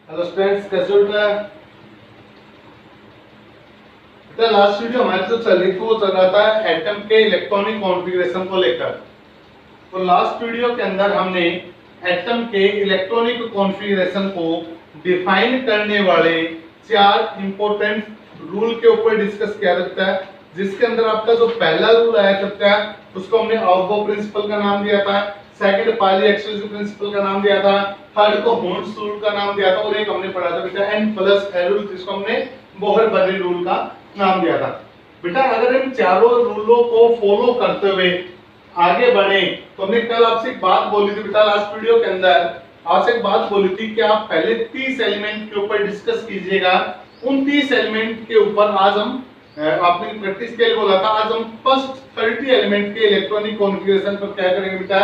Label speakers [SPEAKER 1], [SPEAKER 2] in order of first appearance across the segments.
[SPEAKER 1] Hello students, कैसे हो बेटा? बेटा लास्ट वीडियो हमारी जो चल रही थी वो चल रहा था एटम के इलेक्ट्रॉनिक कॉन्फ़िगरेशन को लेकर। तो लास्ट वीडियो के अंदर हमने एटम के इलेक्ट्रॉनिक कॉन्फ़िगरेशन को डिफाइन करने वाले चार इंपॉर्टेंट रूल के ऊपर डिस्कस किया जाता है, जिसके अंदर आपका जो पहला रूल आया करता है उसको हमने आउटगो प्रिंसिपल का नाम दिया था, सेकंड पाली एक्सक्लूसिव प्रिंसिपल का नाम दिया था, थर्ड को हॉर्न्स रूल का नाम दिया था और एक हमने पढ़ा था बेटा एन प्लस एल रूल, जिसको हमने बोहर बर्रे रूल का नाम दिया था। बेटा अगर इन चारों रूलों को फॉलो करते हुए आगे बढ़े तो हमने कल आपसे एक बात बोली थी बेटा लास्ट वीडियो के अंदर, आपसे एक बात बोली थी कि आप पहले 30 एलिमेंट के ऊपर डिस्कस कीजिएगा। उन 30 एलिमेंट के ऊपर आज हम आपने प्रैक्टिस के लिए बोला था, आज हम फर्स्ट 30 एलिमेंट के इलेक्ट्रॉनिक कॉन्फ़िगरेशन पर क्या करेंगे बेटा,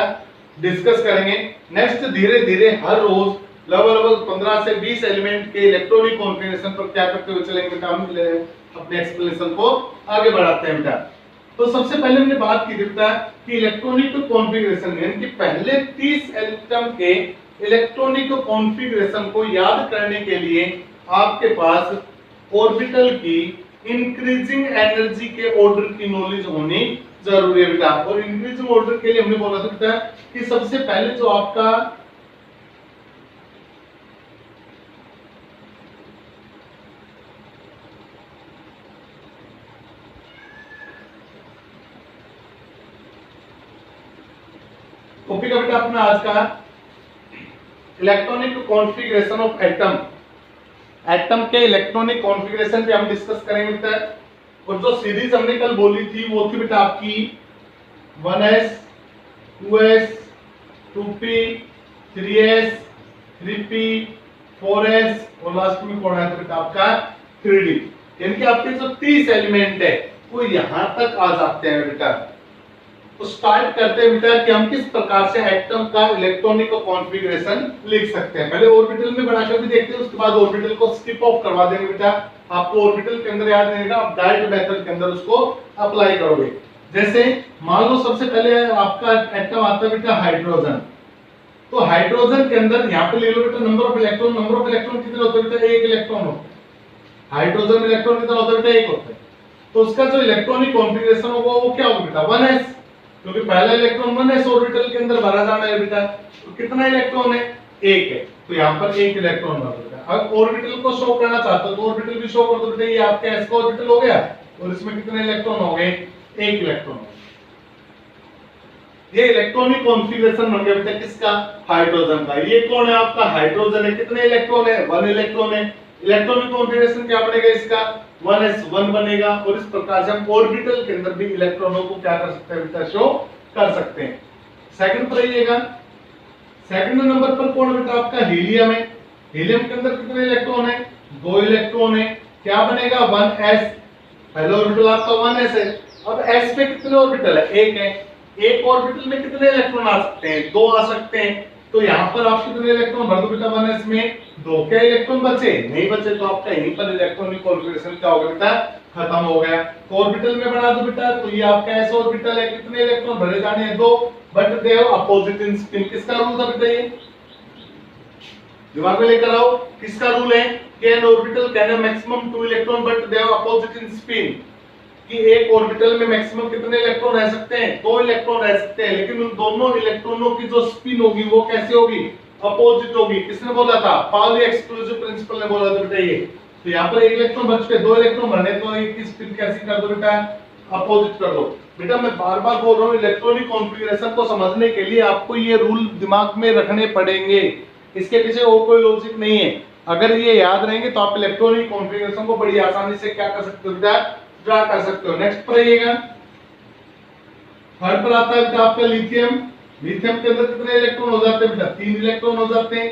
[SPEAKER 1] डिस्कस करेंगे। नेक्स्ट धीरे धीरे हर रोज लगभग 15 से 20 एलिमेंट के इलेक्ट्रॉनिक कॉन्फ़िगरेशन पर क्या करते हुए चलेंगे बेटा, हम अपने एक्सप्लेनेशन को आगे बढ़ाते हैं बेटा। तो सबसे पहले हमने बात की थी बेटा कि इलेक्ट्रॉनिक कॉन्फ़िगरेशन यानी कि पहले 30 एटम के इलेक्ट्रॉनिक कॉन्फ़िगरेशन को याद करने के लिए आपके पास ऑर्बिटल की इंक्रीजिंग एनर्जी के ऑर्डर की नॉलेज होनी जरूरी है बेटा। और इंक्रीजिंग ऑर्डर के लिए हमने बोला था बेटा कि सबसे पहले जो आपका टॉपिक है बेटा अपना आज का electronic configuration of atom. Atom के इलेक्ट्रॉनिक कॉन्फ़िगरेशन पे हम डिस्कस करेंगे बेटा। और जो सीरीज हमने कल बोली थी वो थी बेटा आपकी 1s 2s 2p 3s 3p 4s और लास्ट में कौन है बेटा आपका 3d। यानी कि आपके जो 30 एलिमेंट है वो यहां तक आ जाते हैं बेटा। तो स्टार्ट करते हैं बेटा कि हम किस प्रकार से एटम का इलेक्ट्रॉनिक कॉन्फ़िगरेशन लिख सकते हैं। पहले ऑर्बिटल में बनाकर भी देखते हैं, उसके बाद ऑर्बिटल को स्किप ऑफ करवा देंगे बेटा। आपको ऑर्बिटल के अंदर याद रहेगा, आप डायरेक्ट मेथड के अंदर उसको अप्लाई करोगे। जैसे मान लो सबसे पहले आपका एटम आता है बेटा हाइड्रोजन। तो हाइड्रोजन के अंदर यहाँ पे ले लो बेटा number of electron. Number of electron कितने होते हैं बेटा? एक इलेक्ट्रॉन होता है। हाइड्रोजन में इलेक्ट्रॉन कितना होता है बेटा? एक होता है। तो उसका जो इलेक्ट्रॉनिक कॉन्फ़िगरेशन होगा वो क्या होगा बेटा? 1s, क्योंकि पहला इलेक्ट्रॉन 1s ऑर्बिटल के अंदर भरा जाना है बेटा। तो कितना इलेक्ट्रॉन है? एक है। तो यहाँ पर एक इलेक्ट्रॉन भर देगा। अब ऑर्बिटल को शो करना चाहते हो तो ऑर्बिटल भी शो कर दो बेटा। ये आपका s का ऑर्बिटल हो गया और इसमें कितने इलेक्ट्रॉन हो गए? एक इलेक्ट्रॉन। ये इलेक्ट्रॉनिक कॉन्फ़िगरेशन बन गया बेटा किसका? हाइड्रोजन का। ये कौन है आपका? हाइड्रोजन है। कितने इलेक्ट्रॉन है? 1 इलेक्ट्रॉन है। इलेक्ट्रॉनिक कॉन्फ़िगरेशन क्या बनेगा इसका? 1s1 बनेगा। और इस प्रकार से हम ऑर्बिटल के अंदर भी इलेक्ट्रॉनों को क्या कर सकते हैं बेटा? शो कर सकते हैं। सेकंड पर आइएगा, सेकंड नंबर पर कौन बेटा आपका? हीलियम है। हीलियम के अंदर कितने इलेक्ट्रॉन है? 2 इलेक्ट्रॉन है। क्या बनेगा? 1s। पहला ऑर्बिटल आपका 1s है। अब s पे कितने ऑर्बिटल है? एक है। एक ऑर्बिटल में कितने इलेक्ट्रॉन आ सकते हैं? 2 आ सकते हैं। तो यहाँ पर आप कितने इलेक्ट्रॉन भर दो बेटा 1s में? 2। क्या इलेक्ट्रॉन बचे? नहीं बचे। तो आपका यहीं पर इलेक्ट्रॉनिक कॉन्फ़िगरेशन क्या हो गया बेटा? खत्म हो गया। तो ऑर्बिटल में बना दो बेटा। तो ये आपका s ऑर्बिटल है। कितने इलेक्ट्रॉन भरे जाने हैं? 2, but they have opposite in spin. किसका रूल था बेटा? ये दिमाग में लेकर आओ। किसका रूल है? कि N orbital can have maximum 2 electron but they have opposite in spin. कि एक ऑर्बिटल में मैक्सिमम कितने इलेक्ट्रॉन रह सकते हैं? 2 इलेक्ट्रॉन रह सकते हैं। लेकिन उन दोनों इलेक्ट्रॉनों की जो स्पिन होगी वो कैसे होगी? अपोजिट होगी। किसने बोला था? पाउली एक्सक्लूसिव प्रिंसिपल ने बोला था बेटा ये। तो यहाँ पर एक इलेक्ट्रॉन बच के 2 इलेक्ट्रॉन भरने, तो एक की स्पिन कैसी कर दो बेटा? अपोजिट कर दो। बेटा मैं बार बार बोल रहा हूँ, इलेक्ट्रॉनिक कॉन्फ़िगरेशन को समझने के लिए आपको ये रूल दिमाग में रखने पड़ेंगे। इसके पीछे और कोई लॉजिक नहीं है। अगर ये याद रहेंगे तो आप इलेक्ट्रॉनिक कॉन्फ़िगरेशन को बड़ी आसानी से क्या कर सकते हो बेटा? ड्रा कर सकते हो। नेक्स्ट पर आइएगा, थर्ड पर आता है बेटा आपका लिथियम। लिथियम के अंदर कितने इलेक्ट्रॉन हो जाते हैं बेटा? 3 इलेक्ट्रॉन हो जाते हैं।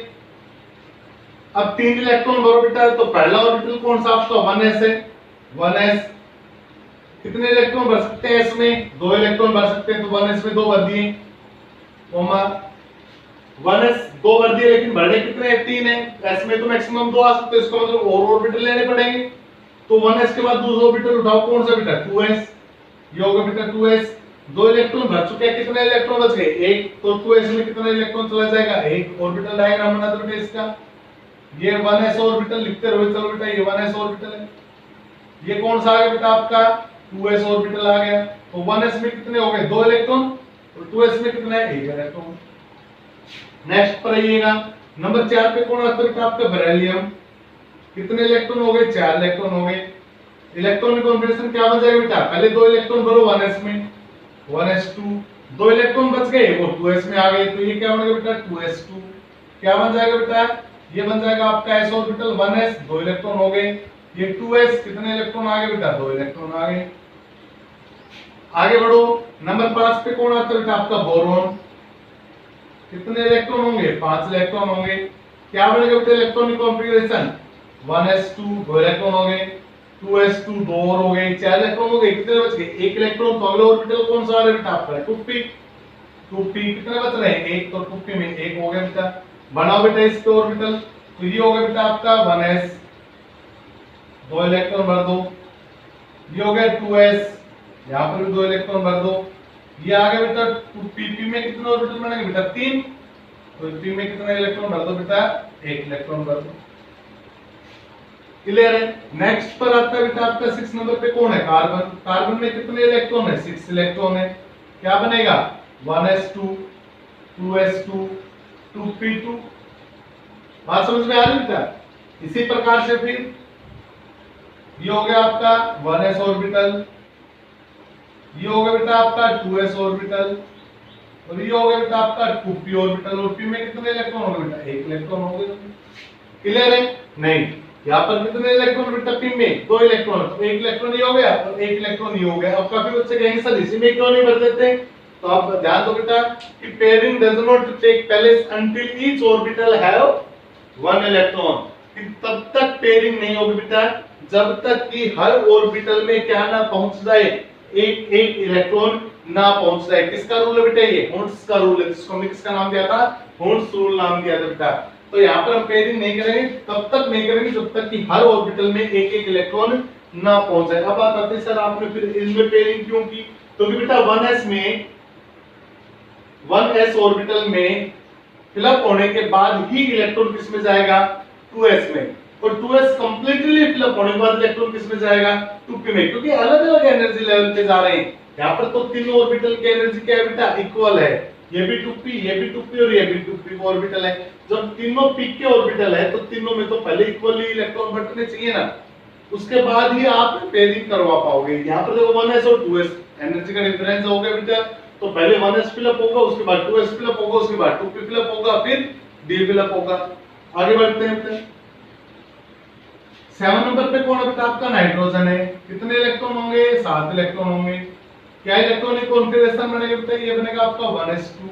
[SPEAKER 1] अब 3 इलेक्ट्रॉन भरो बेटा। तो पहला ऑर्बिटल कौन सा आपका? 1s है। 1s कितने इलेक्ट्रॉन भर सकते हैं इसमें? 2 इलेक्ट्रॉन भर सकते हैं। तो 1s में 2 भर दिए, 1s 2 भर दिए, लेकिन भरने कितने हैं? 3 है। s में तो मैक्सिमम 2 आ सकते हैं। इसका मतलब और ऑर्बिटल लेने पड़ेंगे। तो 1s के बाद दूसरा ऑर्बिटल उठाओ, कौन सा बेटा? 2s। ये होगा बेटा 2s। 2 इलेक्ट्रॉन भर चुके हैं। कितने इलेक्ट्रॉन बच गए? 1। तो 2s में कितना इलेक्ट्रॉन चला जाएगा? 1। ऑर्बिटल डायग्राम बना दो बेटा इसका। ये 1s ऑर्बिटल लिखते रहो, चलो बेटा ये 1s ऑर्बिटल है। ये कौन सा आ गया बेटा आपका 2s ऑर्बिटल आ गया। तो 1s में कितने हो गए 2 इलेक्ट्रॉन, और 2s में कितना है 1 इलेक्ट्रॉन। नेक्स्ट पर आइएगा नंबर 4 पे कौन आता है बेटा आपका बेरिलियम। कितने इलेक्ट्रॉन हो गए 4 इलेक्ट्रॉन हो गए। इलेक्ट्रॉनिक कॉन्फ़िगरेशन क्या बन जाएगा बेटा, पहले 2 इलेक्ट्रॉन भरो 1s में 1s2, 2 इलेक्ट्रॉन बच गए वो 2s में आ गए, तो ये क्या बनेगा बेटा 2s2। क्या बन जाएगा बेटा, ये बन जाएगा आपका s ऑर्बिटल 1s, 2 इलेक्ट्रॉन हो गए। ये 2s कितने इलेक्ट्रॉन आ गए बेटा 2 इलेक्ट्रॉन आ गए। आगे बढ़ो नंबर 5 पे कौन आता है बेटा आपका बोरॉन। कितने इलेक्ट्रॉन होंगे 5 इलेक्ट्रॉन होंगे। क्या बनेगा बेटा इलेक्ट्रॉनिक कॉन्फ़िगरेशन 1s2, 2 इलेक्ट्रॉन हो गए, 2s2 2 और हो गए, 4 इलेक्ट्रॉन हो गए। कितने बच गए 1 इलेक्ट्रॉन। तो अगला ऑर्बिटल कौन सा आ रहा है बेटा आपका 2p। 2p कितने बच रहे हैं 1, तो 2p में 1 हो गया बेटा। बनाओ बेटा इस पे ऑर्बिटल, तो ये हो गया बेटा आपका 1s, 2 इलेक्ट्रॉन भर दो। ये हो गया 2s, यहाँ पर भी 2 इलेक्ट्रॉन भर दो। ये आ गया बेटा 2p में कितने ऑर्बिटल बनेंगे बेटा 3, तो p में कितने इलेक्ट्रॉन भर दो बेटा 1 इलेक्ट्रॉन भर दो। क्लियर है। नेक्स्ट पर आता है बेटा आपका 6 नंबर पे कौन है कार्बन। कार्बन में कितने इलेक्ट्रॉन है 6 इलेक्ट्रॉन है। क्या बनेगा 1s2, 2s2, 2p2। बात समझ में आ रही बेटा। इसी प्रकार से फिर ये हो गया आपका 1s ऑर्बिटल, ये हो गया बेटा आपका 2s ऑर्बिटल, और ये हो गया बेटा आपका 2p ऑर्बिटल। और p में कितने इलेक्ट्रॉन हो गए बेटा 1 इलेक्ट्रॉन हो गए। क्लियर है। नहीं, यहाँ पर कितने इलेक्ट्रॉन बेटा p में 2 इलेक्ट्रॉन, तो 1 इलेक्ट्रॉन ये हो गया और 1 इलेक्ट्रॉन ये हो गया। अब काफी बच्चे कहेंगे सर इसी में क्यों नहीं भर देते, तो आप ध्यान दो बेटा कि pairing does not take place until each orbital have 1 electron. तब तक पेयरिंग नहीं होगी बेटा जब तक कि हर ऑर्बिटल में क्या ना पहुंच जाए एक एक इलेक्ट्रॉन ना पहुंच जाए। किसका रूल है बेटा ये हॉर्न्स का रूल है, जिसको हमने किसका नाम दिया था हॉर्न्स रूल नाम दिया था बेटा। तो यहाँ पर हम पेयरिंग नहीं करेंगे, तब तक नहीं करेंगे जब तक कि हर ऑर्बिटल में एक एक इलेक्ट्रॉन ना पहुंच जाए। अब बात आती है सर आपने फिर इनमें पेयरिंग क्यों की, क्योंकि बेटा 1s में 1s ऑर्बिटल में फिलअप होने के बाद ही इलेक्ट्रॉन किस में जाएगा 2s में, और 2s कंप्लीटली फिलअप होने के बाद इलेक्ट्रॉन किस में जाएगा 2p में, क्योंकि अलग अलग एनर्जी लेवल पे जा रहे हैं। यहाँ पर तो तीनों ऑर्बिटल की एनर्जी क्या है बेटा इक्वल है, ये भी 2p, ये भी 2p और ये भी 2p ऑर्बिटल है। जब तीनों p के ऑर्बिटल है तो तीनों में तो पहले इक्वली इलेक्ट्रॉन बंटने चाहिए ना, उसके बाद ही आप पेयरिंग करवा पाओगे। यहाँ पर देखो 1s और 2s एनर्जी का डिफरेंस हो गया बेटा, तो पहले 1s फिलअप होगा, उसके बाद 2s फिलअप होगा, उसके बाद 2p फिलअप होगा, फिर d फिलअप होगा। आगे बढ़ते हैं बेटा 7 नंबर पे कौन है बेटा आपका नाइट्रोजन है। कितने इलेक्ट्रॉन होंगे 7 इलेक्ट्रॉन होंगे। क्या इलेक्ट्रॉनिक कॉन्फ़िगरेशन बनेगा बेटा, ये बनेगा आपका 1s2,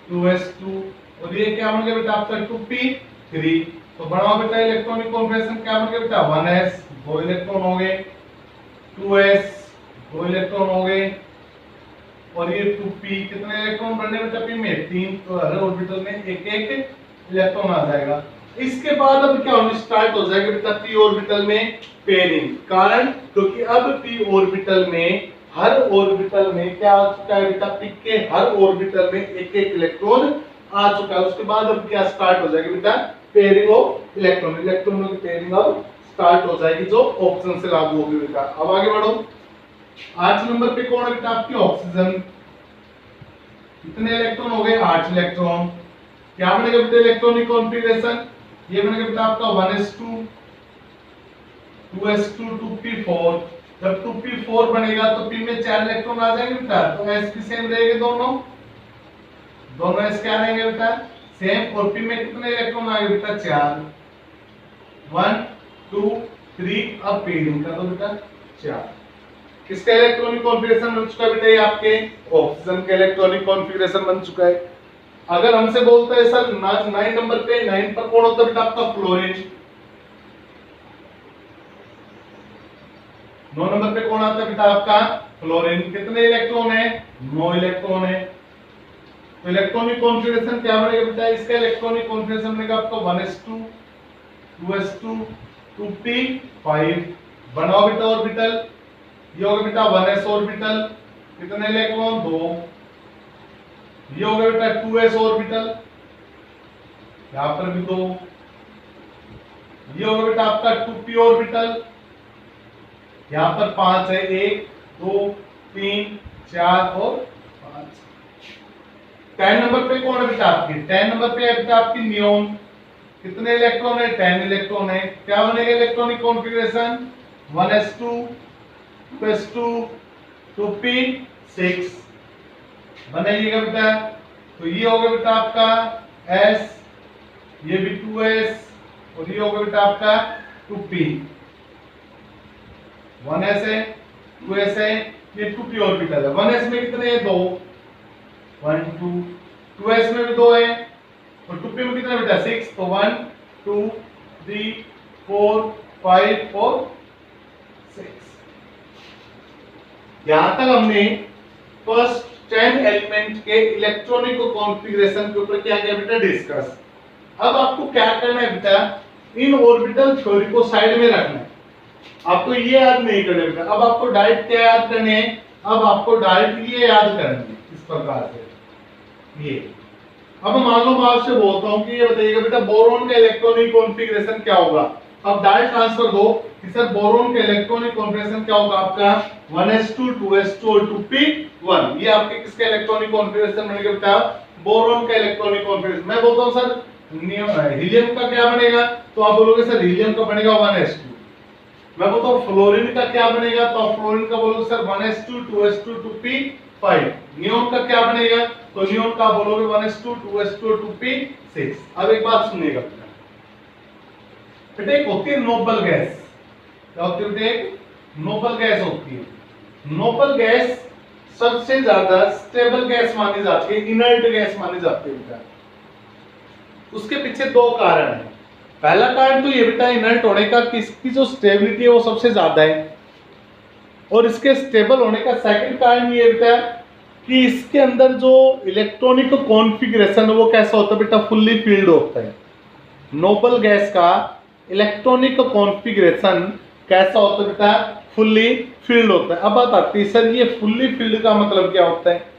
[SPEAKER 1] 2s2 और ये क्या बनेगा बेटा आपका 2p3। तो बनाओ बेटा इलेक्ट्रॉनिक कॉन्फ़िगरेशन क्या बनेगा बेटा 1s 2 इलेक्ट्रॉन हो गए, 2s 2 इलेक्ट्रॉन हो गए, और ये 2p कितने इलेक्ट्रॉन बनने बेटा p में 3, तो हर ऑर्बिटल में एक एक इलेक्ट्रॉन आ जाएगा। इसके बाद अब क्या होने स्टार्ट हो जाएगा बेटा p ऑर्बिटल में पेयरिंग। कारण क्योंकि अब p ऑर्बिटल में हर ऑर्बिटल में क्या आ चुका है बेटा p के हर ऑर्बिटल में एक एक इलेक्ट्रॉन आ चुका है। उसके बाद अब क्या स्टार्ट हो जाएगी बेटा पेयरिंग ऑफ इलेक्ट्रॉन, इलेक्ट्रॉनों की पेयरिंग अब स्टार्ट हो जाएगी जो ऑप्शन से लागू होगी बेटा। अब आगे बढ़ो 8 नंबर पे कौन है बेटा आपकी ऑक्सीजन। कितने इलेक्ट्रॉन हो गए 8 इलेक्ट्रॉन। क्या बनेगा बेटा इलेक्ट्रॉनिक कॉन्फ़िगरेशन, ये बनेगा बेटा आपका 1s2, 2s2, 2p4। जब 2p4 बनेगा तो p में 4 इलेक्ट्रॉन आ जाएंगे बेटा, तो s भी सेम रहेंगे, दोनों s क्या रहेंगे बेटा सेम, और p में कितने इलेक्ट्रॉन आएंगे बेटा 4, 1 2 3। अब पेयरिंग कर दो बेटा 4। किसका इलेक्ट्रॉनिक कॉन्फ़िगरेशन बन चुका है बेटा ये आपके ऑक्सीजन का इलेक्ट्रॉनिक कॉन्फ़िगरेशन बन चुका है। अगर हमसे बोलता है सर 9 नंबर पे 9 पर कौन होता है बेटा आपका फ्लोरीन। 9 नंबर पे कौन आता है बेटा आपका फ्लोरीन। कितने इलेक्ट्रॉन है 9 इलेक्ट्रॉन है। तो इलेक्ट्रॉनिक कॉन्फ़िगरेशन क्या बनेगा बेटा, इसका इलेक्ट्रॉनिक कॉन्फ़िगरेशन बनेगा आपका 1s2, 2s2, 2p5। बनाओ बेटा ऑर्बिटल, ये होगा बेटा 1s ऑर्बिटल, कितने इलेक्ट्रॉन 2। ये होगा बेटा 2s ऑर्बिटल, यहां पर भी 2, ये होगा बेटा आपका 2p ऑर्बिटल, यहां पर 5 है, 1 2 3 4 और 5। 10 नंबर पे कौन है बेटा आपकी, 10 नंबर पे है बेटा आपकी नियोन। कितने इलेक्ट्रॉन है, 10 इलेक्ट्रॉन है। क्या बनेगा electronic configuration, 1s2 2s2 2p6 बनाइएगा बेटा। तो ये होगा बेटा आपका s, ये भी 2s और ये होगा बेटा आपका 2p। 1s है 2s है, ये 2p ऑर्बिटल है। 1s में कितने हैं, 2 1 2, 2s में भी 2 है और 2p में कितना बेटा 6। तो 1 2 3 4 5 और 6। यहां तक हमने फर्स्ट 10 एलिमेंट के इलेक्ट्रॉनिक कॉन्फ़िगरेशन के ऊपर क्या किया बेटा, डिस्कस। अब आपको क्या करना है बेटा, इन ऑर्बिटल थ्योरी को साइड में रखना है, आपको ये याद नहीं करना बेटा। अब आपको डायरेक्ट क्या याद करने हैं, अब आपको डायरेक्ट ये याद करने हैं इस प्रकार से ये। अब मान लो मैं आपसे बोलता हूं कि ये बताइएगा बेटा बोरॉन का इलेक्ट्रॉनिक कॉन्फ़िगरेशन क्या होगा। अब डायरेक्ट आंसर दो कि सर बोरॉन का इलेक्ट्रॉनिक कॉन्फ़िगरेशन क्या होगा आपका, 1s2 2s2 और 2p1। ये आपके किसका इलेक्ट्रॉनिक कॉन्फ़िगरेशन बनेगा बेटा, बोरॉन का इलेक्ट्रॉनिक कॉन्फ़िगरेशन। मैं बोलता हूं सर हीलियम का क्या बनेगा, तो आप बोलोगे सर हीलियम का बनेगा 1s2। मैं बोलता हूं फ्लोरीन का क्या बनेगा, तो आप फ्लोरीन का बोलोगे sir 1s2 2s2 2p5। Neon का क्या बनेगा, तो नियोन का बोलोगे 1s2 2s2 2p6। अब एक बात सुनिएगा बेटा, एक होती है नोबल गैस। क्या होती है बेटा, एक नोबल गैस होती है। नोबल गैस सबसे ज्यादा स्टेबल गैस मानी जाती है, इनर्ट गैस मानी जाती है बेटा। उसके पीछे दो कारण है। पहला कारण तो ये बेटा इनर्ट होने का कि इसकी जो स्टेबिलिटी है वो सबसे ज्यादा है, और इसके स्टेबल होने का सेकंड कारण ये बेटा कि इसके अंदर जो इलेक्ट्रॉनिक कॉन्फ़िगरेशन है वो कैसा होता है बेटा, फुल्ली फील्ड होता है। नोबल गैस का इलेक्ट्रॉनिक कॉन्फ़िगरेशन कैसा होता है बेटा, फुल्ली फील्ड होता है। अब बात आती है सर ये फुल्ली फील्ड का मतलब क्या होता है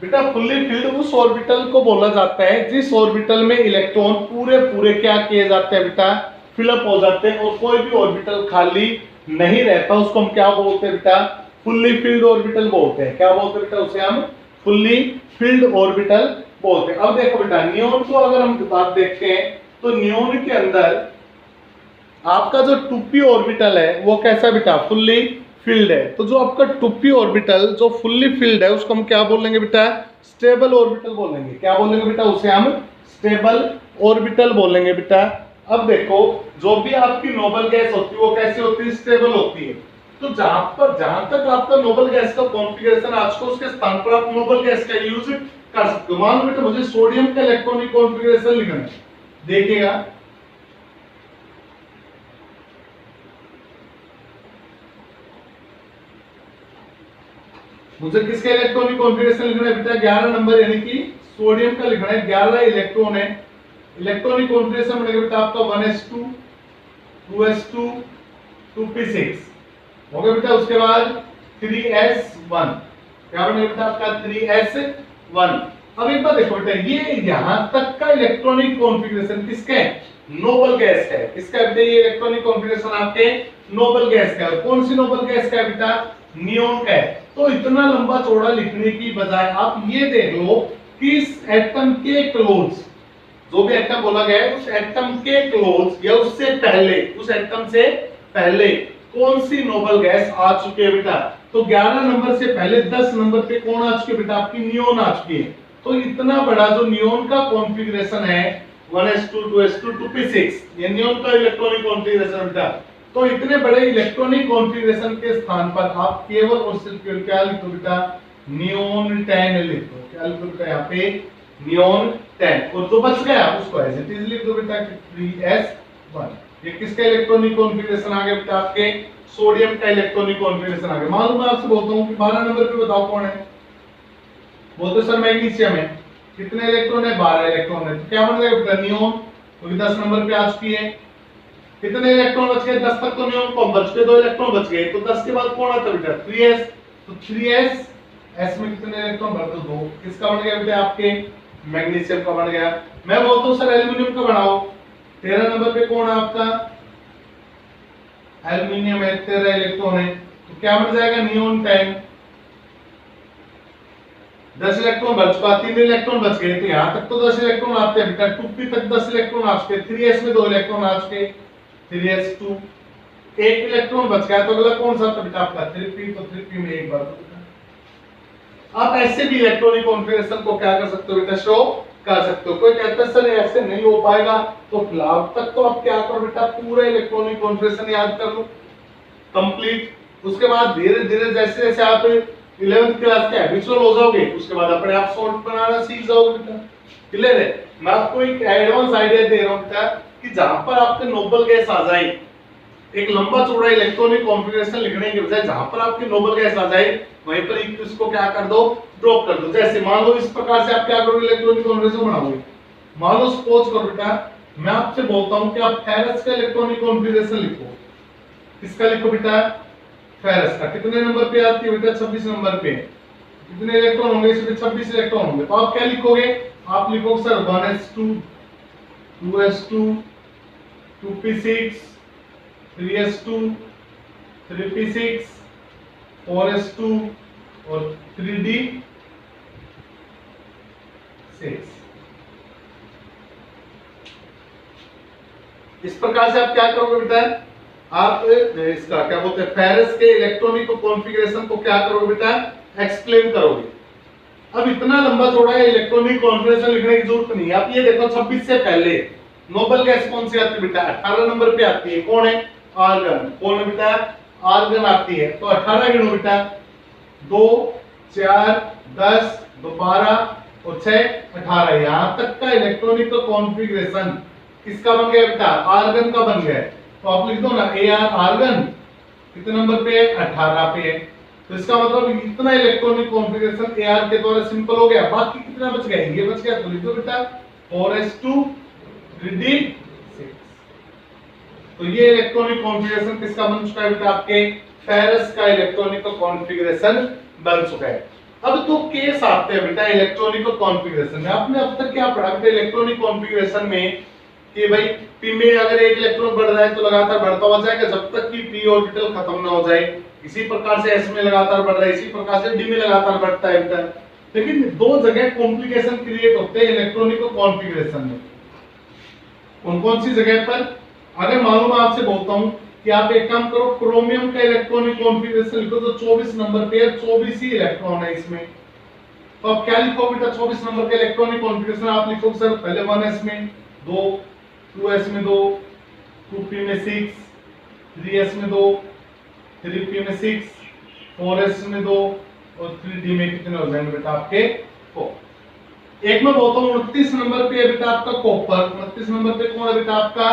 [SPEAKER 1] बेटा, फुल्ली फील्ड उस ऑर्बिटल को बोला जाता है जिस ऑर्बिटल में इलेक्ट्रॉन पूरे पूरे क्या किए जाते हैं बेटा, फिलअप हो जाते हैं और कोई भी ऑर्बिटल खाली नहीं रहता। उसको हम क्या बोलते हैं बेटा, फुल्ली फील्ड ऑर्बिटल बोलते हैं। क्या बोलते हैं बेटा, उसे हम फुल्ली फील्ड ऑर्बिटल बोलते हैं। अब देखो बेटा नियोन को अगर हम बात देखते हैं तो नियोन के अंदर आपका जो 2p ऑर्बिटल है वो कैसा बेटा, फुल्ली फील्ड है। तो जो आपका 2p ऑर्बिटल जो फुल्ली फील्ड है उसको हम क्या बोलेंगे बेटा, स्टेबल ऑर्बिटल बोलेंगे। क्या बोलेंगे बेटा, उसे हम स्टेबल ऑर्बिटल बोलेंगे बेटा। अब देखो जो भी आपकी नोबल गैस होती है वो कैसी होती है, स्टेबल होती है। तो जहां तक आपका नोबल गैस का कॉन्फ़िगरेशन आज को उसके स्थान पर आप नोबल गैस का यूज कर सकते हो। मान लो बेटा मुझे सोडियम का इलेक्ट्रॉनिक कॉन्फ़िगरेशन लिखना है, देखिएगा मुझे किसका इलेक्ट्रॉनिक कॉन्फ़िगरेशन लिखना है बेटा, 11 नंबर यानी कि सोडियम का लिखना है। 11 इलेक्ट्रॉन है, इलेक्ट्रॉनिक कॉन्फ़िगरेशन बनेगा बेटा आपका 1s2 2s2 2p6 हो गया बेटा। उसके बाद 3s1 क्या बनेगा बेटा आपका 3s1। अब एक बात देखो बेटा, ये यहां तक का इलेक्ट्रॉनिक कॉन्फ़िगरेशन किसका है, नोबल गैस का है। किसका बेटा, ये इलेक्ट्रॉनिक कॉन्फ़िगरेशन आपके नोबल गैस का है। कौन सी नोबल गैस का है बेटा, नियोन का है। तो इतना लंबा चौड़ा लिखने की बजाय आप ये देख लो कि इस एटम के क्लोज, जो भी एटम बोला गया है उस एटम के क्लोज या उससे पहले, उस एटम से पहले कौन सी नोबल गैस आ चुकी है बेटा। तो 11 नंबर से पहले 10 नंबर पे कौन आ चुकी है बेटा, आपकी नियोन आ चुकी है। तो इतना बड़ा जो नियोन का कॉन्फ़िगरेशन है 1s2 2s2 2p6 ये नियोन का इलेक्ट्रॉनिक कॉन्फ़िगरेशन बेटा। तो इतने बड़े इलेक्ट्रॉनिक कॉन्फ़िगरेशन के स्थान पर आप केवल और सिर्फ क्या लिखो बेटा, नियोन 10 लिखो। क्या लिखो बेटा यहाँ पे, नियोन 10। और जो बच गया उसको एज इट इज लिख दो बेटा 3s1। ये किसका इलेक्ट्रॉनिक कॉन्फ़िगरेशन आ गया बेटा, आपके सोडियम का इलेक्ट्रॉनिक कॉन्फ़िगरेशन आ गया। मालूम मैं आपसे बोलता हूँ कि 12 नंबर पे बताओ कौन है, बोलते सर मैग्नीशियम है। कितने इलेक्ट्रॉन है, 12 इलेक्ट्रॉन है। तो क्या बन गया बेटा, नियोन, क्योंकि 10 नंबर पे आ चुकी है। कितने इलेक्ट्रॉन बच गए, 10 तक तो नियोन को बच गए, 2 इलेक्ट्रॉन बच गए। तो 10 के बाद कौन आता है बेटा, 3s। तो 3s s में कितने इलेक्ट्रॉन बढ़ते, 2। किसका बन गया बेटा, आपके मैग्नीशियम का बन गया। मैं बोलता हूं सर एल्युमिनियम का बनाओ, 13 नंबर पे कौन है आपका, एल्यूमिनियम है, 13 इलेक्ट्रॉन है, तो क्या बन जाएगा, नियोन 10। 10 इलेक्ट्रॉन बच चुका, 3 इलेक्ट्रॉन बच गए, तो यहाँ तक तो 10 इलेक्ट्रॉन आते हैं बेटा, 2p तक 10 इलेक्ट्रॉन आ चुके, 3s में 2 इलेक्ट्रॉन आ चुके, 3s2, एक इलेक्ट्रॉन बच गया, तो अगला कौन सा था बेटा आपका 3p, तो 3p में एक बार आप ऐसे भी इलेक्ट्रॉनिक कॉन्फ़िगरेशन को क्या कर सकते हो बेटा, शो कर सकते हो। कोई कहता है सर ऐसे नहीं हो पाएगा, तो फिलहाल तक तो आप क्या करो बेटा, पूरा इलेक्ट्रॉनिक कॉन्फ़िगरेशन याद कर लो कंप्लीट। उसके बाद धीरे धीरे जैसे जैसे आप 11th क्लास के हैबिचुअल हो जाओगे, उसके बाद अपने आप सॉल्व बनाना सीख जाओगे बेटा। क्लियर है? मैं आपको एक एडवांस आइडिया दे रहा हूं बेटा कि जहां पर आपके नोबल गैस आ जाए, एक लंबा चौड़ा इलेक्ट्रॉनिक कॉन्फ़िगरेशन लिखने के बजाय जहां पर आपकी नोबल गैस आ जाए, वहीं पर इसको क्या कर दो, ड्रॉप कर दो। जैसे मान लो इस प्रकार से आप क्या करोगे, इलेक्ट्रॉनिक कॉन्फ़िगरेशन बनाओगे। मान लो सपोज करो बेटा मैं आपसे बोलता हूं कि आप फेरस का इलेक्ट्रॉनिक कॉन्फ़िगरेशन लिखो। किसका लिखो बेटा, फेरस का। कितने नंबर पे आती है बेटा, 26 नंबर पे। कितने इलेक्ट्रॉन होंगे इसमें, 26 इलेक्ट्रॉन होंगे। तो आप क्या लिखोगे, आप लिखोगे sir 1s2 2s2 2p6 3s2 3p6 4s2 और 3d6। इस प्रकार से आप क्या करोगे बेटा, आप इसका क्या बोलते हैं, फेरस के इलेक्ट्रॉनिक कॉन्फ़िगरेशन को क्या करोगे बेटा, एक्सप्लेन करोगे। अब इतना लंबा चौड़ा इलेक्ट्रॉनिक कॉन्फ़िगरेशन लिखने की जरूरत नहीं है। आप ये देखो 26 से पहले नोबल गैस कौन सी आती है बेटा, 18 नंबर पे आती है। कौन है, आर्गन। कौन है बेटा, आर्गन आती है। तो 18 गिनो बेटा, 2 4 10 12 और 6 18। यहां तक का इलेक्ट्रॉनिक कॉन्फ़िगरेशन किसका बन गया बेटा, आर्गन का बन गया। तो आप लिख दो ना Ar आर्गन कितने नंबर पे है, 18 पे है। तो इसका मतलब इतना इलेक्ट्रॉनिक कॉन्फ़िगरेशन Ar के द्वारा सिंपल हो गया। बाकी कितना बच गया, ये बच गया, तो लिख दो बेटा 4s2 3d6। तो ये इलेक्ट्रॉनिक कॉन्फ़िगरेशन किसका बन चुका है बेटा, आपके फेरस का इलेक्ट्रॉनिक कॉन्फ़िगरेशन बन चुका है। अब तो केस आते हैं बेटा इलेक्ट्रॉनिक कॉन्फ़िगरेशन में। आपने अब तक क्या पढ़ा बेटा इलेक्ट्रॉनिक कॉन्फ़िगरेशन में कि भाई p में अगर एक इलेक्ट्रॉन बढ़ रहा है तो लगातार बढ़ता हुआ जाएगा जब तक कि p ऑर्बिटल खत्म ना हो जाए। इसी प्रकार से s में लगातार बढ़ रहा है, इसी प्रकार से d में लगातार बढ़ता है बेटा। लेकिन दो जगह कॉम्प्लिकेशन क्रिएट होते हैं इलेक्ट्रॉनिक कॉन्फ़िगरेशन में। कौन कौन सी जगह पर, अगर मालूम आपसे बोलता हूं कि आप एक काम करो, क्रोमियम का इलेक्ट्रॉनिक कॉन्फ़िगरेशन लिखो तो 24 नंबर पे 24 ही इलेक्ट्रॉन है इसमें। तो आप क्या लिखोगे बेटा, 24 नंबर का इलेक्ट्रॉनिक कॉन्फ़िगरेशन आप लिखोगे सर पहले 1s में 2 2s में 2 2p में 6 3s में 2 3p में 6 4s में 2 और 3d में कितने हो जाएंगे बेटा आपके 4। एक में बोलता हूं 29 नंबर पे है बेटा आपका कॉपर। 29 नंबर पे कौन है बेटा आपका,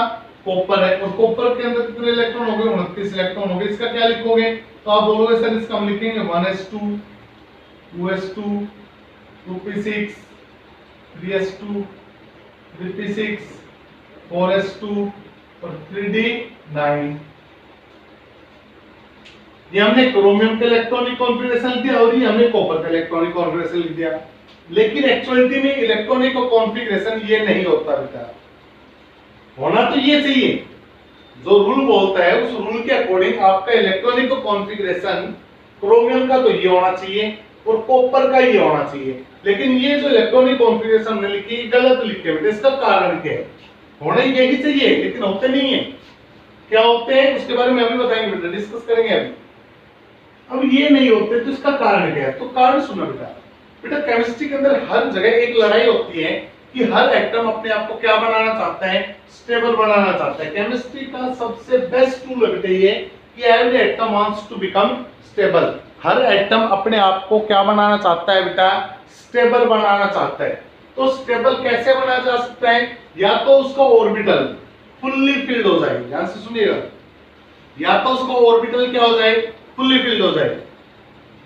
[SPEAKER 1] कॉपर है। और कॉपर के अंदर कितने इलेक्ट्रॉन हो गए, 29 इलेक्ट्रॉन हो गए। इसका क्या लिखोगे, तो आप बोलोगे सर इसका हम लिखेंगे 1s2 2s2 2p6 3s2 3p6 4s2 और 3d9। ये हमने क्रोमियम का इलेक्ट्रॉनिक कॉन्फ़िगरेशन लिख दिया और ये हमने कॉपर का इलेक्ट्रॉनिक कॉन्फ़िगरेशन लिख दिया। लेकिन एक्चुअलिटी में इलेक्ट्रॉनिक कॉन्फ़िगरेशन ये नहीं होता बेटा। होना तो ये चाहिए, जो रूल बोलता है उस रूल के अकॉर्डिंग आपका इलेक्ट्रॉनिक कॉन्फ़िगरेशन क्रोमियम का तो ये होना चाहिए और कॉपर का ये होना चाहिए। लेकिन ये जो इलेक्ट्रॉनिक कॉन्फ़िगरेशन हमने लिखी है गलत लिखे बेटा। इसका कारण क्या है, होना यही चाहिए लेकिन होते नहीं है। क्या होते हैं उसके बारे में अभी बताएंगे बेटा, डिस्कस करेंगे अभी। अब ये नहीं होते तो इसका कारण क्या है, तो कारण सुनो बेटा। बेटा केमिस्ट्री के अंदर हर जगह एक लड़ाई होती है कि हर एटम अपने आप को क्या बनाना चाहता है, स्टेबल बनाना चाहता है। केमिस्ट्री का सबसे बेस्ट टूल है बेटा ये कि every atom wants to become stable. हर एटम अपने आप को क्या बनाना चाहता है बेटा, स्टेबल बनाना चाहता है। तो स्टेबल कैसे बनाया जा सकता है, या तो उसका ऑर्बिटल फुल्ली फिल्ड हो जाए, ध्यान से सुनिएगा, या तो उसका ऑर्बिटल क्या हो जाए, फुल्ली फिल्ड हो जाए,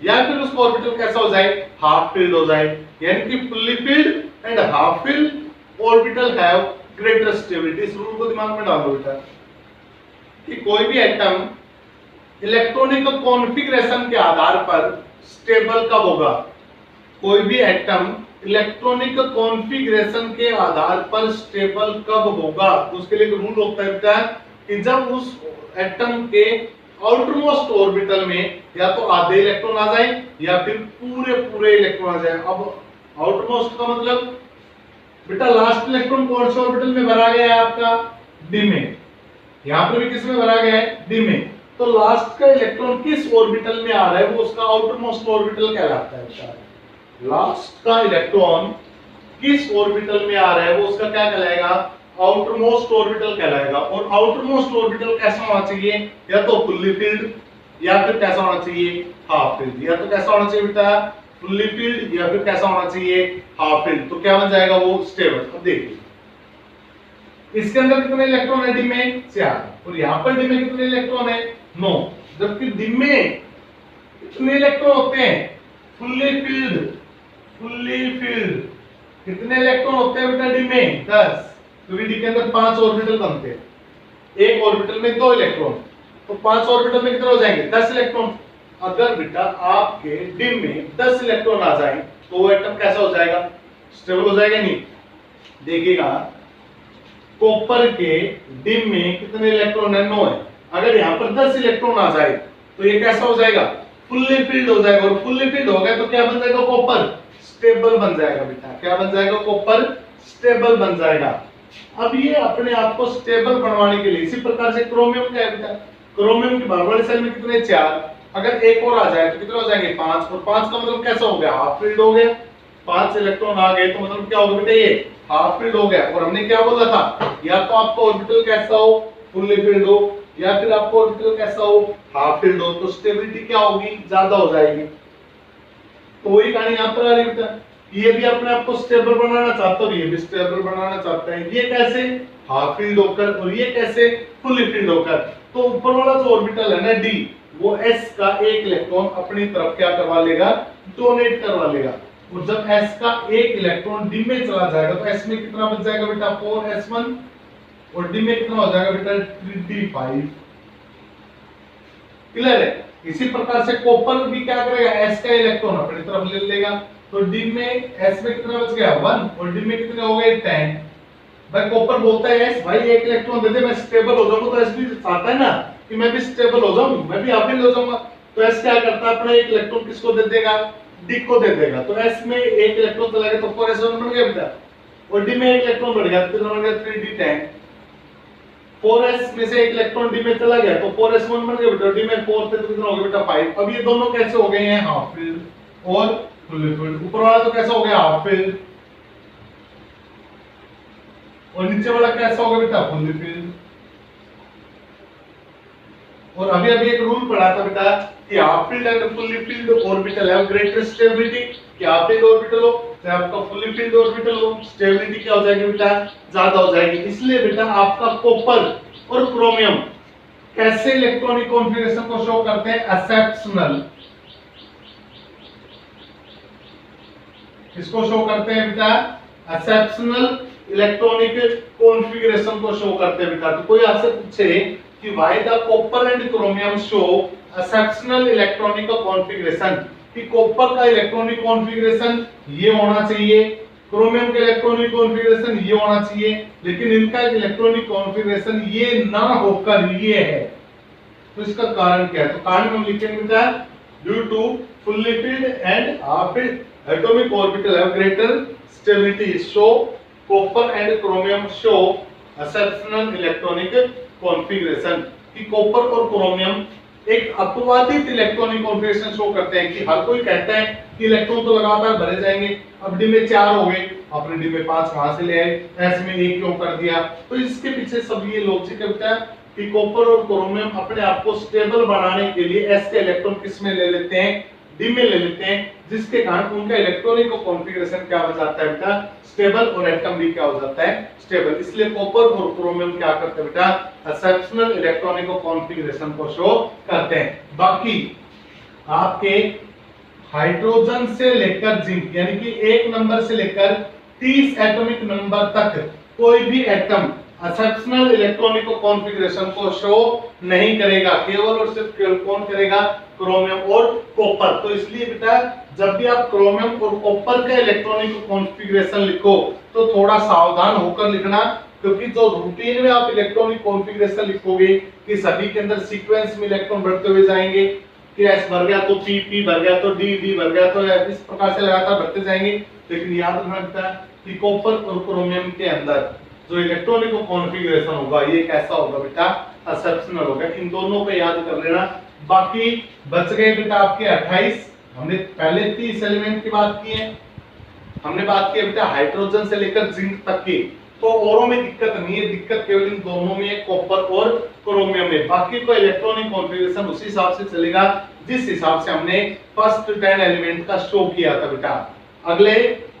[SPEAKER 1] या फिर उसका ऑर्बिटल कैसा हो जाए, हाफ फिल्ड हो जाए। यानी कि fully filled and half field orbital have greater stability. इस रूल को दिमाग में डालो बेटा कि कोई भी एटम इलेक्ट्रॉनिक कॉन्फ़िगरेशन के आधार पर स्टेबल कब होगा, कोई भी एटम इलेक्ट्रॉनिक कॉन्फ़िगरेशन के आधार पर स्टेबल कब होगा, तो उसके लिए एक रूल होता है बेटा कि जब उस एटम के आउटरमोस्ट ऑर्बिटल में या तो आधे इलेक्ट्रॉन आ जाए या फिर पूरे पूरे इलेक्ट्रॉन आ जाए। अब आउटरमोस्ट का मतलब बेटा लास्ट इलेक्ट्रॉन कौन से ऑर्बिटल में भरा गया है आपका, डी में। यहां पर भी किस में भरा गया है, डी में। तो लास्ट का इलेक्ट्रॉन किस ऑर्बिटल में आ रहा है वो उसका आउटरमोस्ट ऑर्बिटल कहलाता है बेटा। लास्ट का इलेक्ट्रॉन किस ऑर्बिटल में आ रहा है वो उसका क्या कहलाएगा, आउटरमोस्ट ऑर्बिटल कहलाएगा। और आउटरमोस्ट ऑर्बिटल कैसा होना चाहिए, या तो फुल्ली फिल्ड या फिर कैसा होना चाहिए, हाफ फिल्ड। या तो कैसा होना चाहिए बेटा, फुल्ली फिल्ड या फिर कैसा होना चाहिए, हाफ फिल्ड। तो क्या बन जाएगा वो, स्टेबल। अब देखिए इसके अंदर कितने इलेक्ट्रॉन है, डी में 4, और यहां पर डी में कितने इलेक्ट्रॉन है, 9। जबकि डी में कितने इलेक्ट्रॉन होते हैं, फुल्ली फिल्ड कितने इलेक्ट्रॉन होते हैं बेटा डी में, 10। क्योंकि डी के अंदर 5 ऑर्बिटल बनते हैं, एक ऑर्बिटल में 2 इलेक्ट्रॉन, तो 5 ऑर्बिटल में कितने हो जाएंगे, 10 इलेक्ट्रॉन। अगर बेटा आपके डी में 10 इलेक्ट्रॉन आ जाए तो वो एटम कैसा हो जाएगा, स्टेबल हो जाएगा नहीं। देखिएगा कॉपर के डी में कितने इलेक्ट्रॉन है, 9 है। अगर यहाँ पर 10 इलेक्ट्रॉन आ जाए तो ये कैसा हो जाएगा, फुल्ली फिल्ड हो जाएगा। और फुल्ली फिल्ड हो गया तो क्या बन जाएगा, कॉपर स्टेबल बन जाएगा बेटा। क्या बन जाएगा, कॉपर स्टेबल बन जाएगा। अब ये अपने आप को स्टेबल बनवाने के लिए, इसी प्रकार से क्रोमियम क्या है बेटा, क्रोमियम की बारवाड़ी सेल में कितने, 4। अगर एक और आ जाए तो कितने हो जाएंगे, 5। और 5 का मतलब कैसा हो गया, हाफ फिल्ड हो गया। 5 इलेक्ट्रॉन आ गए तो मतलब क्या होगा बेटा, ये हाफ फिल्ड हो गया। और हमने क्या बोला था, या तो आपका ऑर्बिटल कैसा हो, फुल्ली फिल्ड हो, या फिर आपका ऑर्बिटल कैसा हो, हाफ फिल्ड हो। तो स्टेबिलिटी क्या होगी, ज्यादा हो जाएगी। तो वही कहानी यहाँ पर आ रही है। ये भी अपने आप को स्टेबल बनाना चाहता है, ये भी स्टेबल बनाना चाहता है। ये कैसे, हाफ फिल्ड होकर, और ये कैसे, फुल्ली फिल्ड होकर। तो ऊपर वाला जो ऑर्बिटल है ना डी, वो एस का एक इलेक्ट्रॉन अपनी तरफ क्या करवा लेगा, डोनेट करवा लेगा। और जब एस का एक इलेक्ट्रॉन डी में चला जाएगा तो एस में कितना बच जाएगा बेटा, 4s1, और डी में कितना हो जाएगा बेटा, 3d5। क्लियर है। इसी प्रकार से कॉपर भी क्या करेगा, एस का इलेक्ट्रॉन अपनी तरफ ले लेगा। तो डी में एस में कितना बच गया, 1, और डी में कितने हो गए, 10। भाई कॉपर बोलता है एस, भाई एक इलेक्ट्रॉन दे दे, मैं स्टेबल हो जाऊंगा। तो एस भी चाहता है ना कि मैं भी स्टेबल हो जाऊं, मैं भी हाफ फिल्ड हो जाऊंगा। तो एस क्या करता है, अपना एक इलेक्ट्रॉन किसको दे देगा, डी को दे देगा। तो एस में एक इलेक्ट्रॉन चला गया तो 4s1 बन गया बेटा, और डी में एक इलेक्ट्रॉन बढ़ गया तो कितना बन गया, 3d10। 4s में से एक इलेक्ट्रॉन डी में चला गया तो 4s1 बन गया बेटा, डी में 4 थे तो कितना हो गया बेटा, 5। अब ये दोनों कैसे हो गए हैं, हाफ फिल्ड और फुल्ली फिल्ड। ऊपर वाला तो कैसा हो गया, हाफ फिल्ड, और नीचे वाला कैसा होगा बेटा, फुल्ली फिल्ड। और अभी अभी एक रूल पढ़ा था बेटा कि half filled and fully filled orbital have greater stability. कि हाफ फिल्ड ऑर्बिटल हो चाहे आपका फुल्ली फिल्ड ऑर्बिटल हो, स्टेबिलिटी क्या हो जाएगी बेटा, ज्यादा हो जाएगी। इसलिए बेटा आपका कॉपर और क्रोमियम कैसे इलेक्ट्रॉनिक कॉन्फ़िगरेशन को शो करते हैं, एक्सेप्शनल। इसको शो करते हैं बेटा, एक्सेप्शनल इलेक्ट्रॉनिक कॉन्फ़िगरेशन को शो करते हैं बेटा। तो कोई आपसे पूछे कि why the copper and chromium show exceptional electronic configuration, कि कॉपर का इलेक्ट्रॉनिक कॉन्फ़िगरेशन ये होना चाहिए, क्रोमियम का इलेक्ट्रॉनिक कॉन्फ़िगरेशन ये होना चाहिए, लेकिन इनका इलेक्ट्रॉनिक कॉन्फ़िगरेशन ये ना होकर ये है। तो इसका कारण क्या है, तो कारण हम लिखेंगे बेटा, due to fully filled and half filled atomic orbital have greater stability, so copper and chromium show exceptional electronic configuration. कि कॉपर और क्रोमियम एक अपवादित इलेक्ट्रॉनिक कॉन्फ़िगरेशन शो करते हैं। कि हर कोई कहता है कि इलेक्ट्रॉन तो लगातार भरे जाएंगे, अब डी में 4 हो गए, आपने डी में 5 कहां से ले आए, एस में 1 क्यों कर दिया। तो इसके पीछे सब ये लॉजिक है कि कॉपर और क्रोमियम अपने आप को स्टेबल बनाने के लिए एस के इलेक्ट्रॉन किस में ले लेते हैं, डी में ले लेते हैं, जिसके कारण उनका इलेक्ट्रॉनिक कॉन्फ़िगरेशन क्या हो जाता है बेटा, स्टेबल, और एटम भी क्या हो जाता है, स्टेबल। इसलिए कॉपर और क्रोमियम क्या करते हैं बेटा, एक्सेप्शनल इलेक्ट्रॉनिक कॉन्फ़िगरेशन को शो करते हैं। बाकी आपके हाइड्रोजन से लेकर जिंक, यानी कि 1 नंबर से लेकर 30 एटॉमिक नंबर तक कोई भी एटम एक्सेप्शनल इलेक्ट्रॉनिक कॉन्फ़िगरेशन को शो नहीं करेगा, केवल और सिर्फ केवल कौन करेगा, क्रोमियम और कॉपर। तो इसलिए बेटा जब भी आप क्रोमियम और कॉपर का इलेक्ट्रॉनिक कॉन्फ़िगरेशन लिखो तो थोड़ा सावधान होकर लिखना, क्योंकि जो रूटीन में आप इलेक्ट्रॉनिक कॉन्फ़िगरेशन लिखोगे कि सभी के अंदर सीक्वेंस में इलेक्ट्रॉन बढ़ते हुए जाएंगे, कि S भर गया तो P भर गया तो D भर गया तो F, इस प्रकार से लगातार बढ़ते जाएंगे। लेकिन याद रखना बेटा कि कॉपर और क्रोमियम के अंदर जो इलेक्ट्रॉनिक कॉन्फ़िगरेशन होगा ये कैसा होगा बेटा, एक्सेप्शनल होगा। इन दोनों पे याद कर लेना। बाकी बच गए बेटा आपके 28। हमने पहले 30 एलिमेंट की बात की है, हमने बात की बेटा हाइड्रोजन से लेकर जिंक तक की, तो औरों में दिक्कत नहीं है, दिक्कत केवल इन दोनों में है, कॉपर और क्रोमियम में। बाकी को इलेक्ट्रॉनिक कॉन्फ़िगरेशन उसी हिसाब से चलेगा जिस हिसाब से हमने फर्स्ट 10 एलिमेंट का शो किया था बेटा। अगले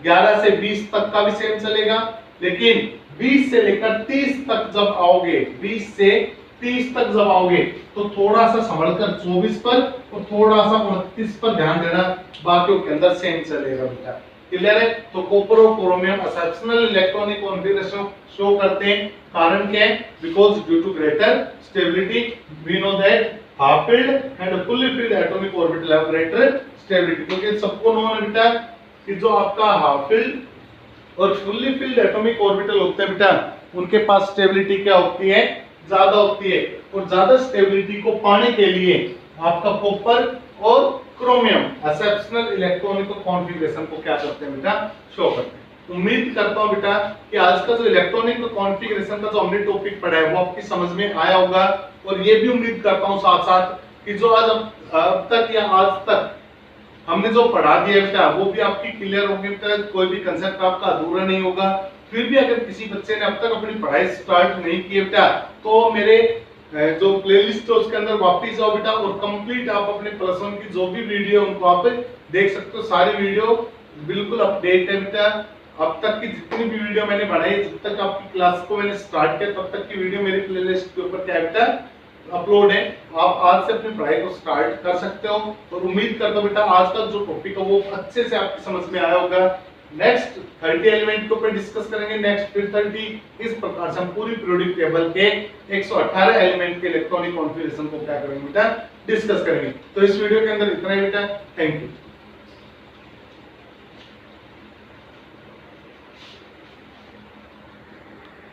[SPEAKER 1] 11 से 20 तक का भी सेम चलेगा, लेकिन 20 से लेकर 30 तक जब आओगे, 20 से 30 तक जब आओगे तो थोड़ा सा संभलकर 24 पर और थोड़ा सा 29 पर ध्यान देना, बाकियों के अंदर सेम चलेगा बेटा। क्लियर है? तो कॉपर और chromium exceptional electronic configuration show करते हैं। कारण क्या है? Because due to greater stability we know that half filled and fully filled atomic orbital have greater stability. क्योंकि सबको नोन है बेटा कि जो आपका हाफ फील्ड और फुल्ली फील्ड एटॉमिक ऑर्बिटल होते हैं बेटा, उनके पास स्टेबिलिटी क्या होती है? ज्यादा होती है। और ज्यादा स्टेबिलिटी को पाने के लिए आपका कॉपर और क्रोमियम एक्सेप्शनल इलेक्ट्रॉनिक कॉन्फ़िगरेशन को क्या करते हैं बेटा? शो करते हैं। उम्मीद करता हूं बेटा कि आज का जो इलेक्ट्रॉनिक कॉन्फ़िगरेशन का जो हमने टॉपिक पढ़ा है वो आपकी समझ में आया होगा। और ये भी उम्मीद करता हूं साथ साथ कि जो आज अब तक या आज तक हमने जो पढ़ा दिया बेटा वो भी आपकी क्लियर होगी बेटा, कोई भी कंसेप्ट आपका अधूरा नहीं होगा। फिर भी अगर किसी बच्चे ने अब तक अपनी पढ़ाई स्टार्ट नहीं की है बेटा, तो मेरे जो प्लेलिस्ट है उसके अंदर वापस जाओ बेटा और कंप्लीट आप अपने प्लस वन की जो भी वीडियो उनको आप देख सकते हो। सारी वीडियो बिल्कुल अपडेट है बेटा। अब तक की जितनी भी वीडियो मैंने बनाई, जब तक आपकी क्लास को मैंने स्टार्ट किया तब तक की वीडियो मेरी प्लेलिस्ट के ऊपर क्या है बेटा? अपलोड है। आप आज से अपनी पढ़ाई को स्टार्ट कर सकते हो। और उम्मीद करता हूं बेटा आज का जो टॉपिक है वो अच्छे से आपकी समझ में आया होगा। नेक्स्ट 30 एलिमेंट के ऊपर डिस्कस करेंगे, नेक्स्ट फिर 30। इस प्रकार से हम पूरी पीरियोडिक टेबल के 118 एलिमेंट के इलेक्ट्रॉनिक कॉन्फ़िगरेशन को क्या करेंगे बेटा? डिस्कस करेंगे। तो इस वीडियो के अंदर इतना ही बेटा। Thank you.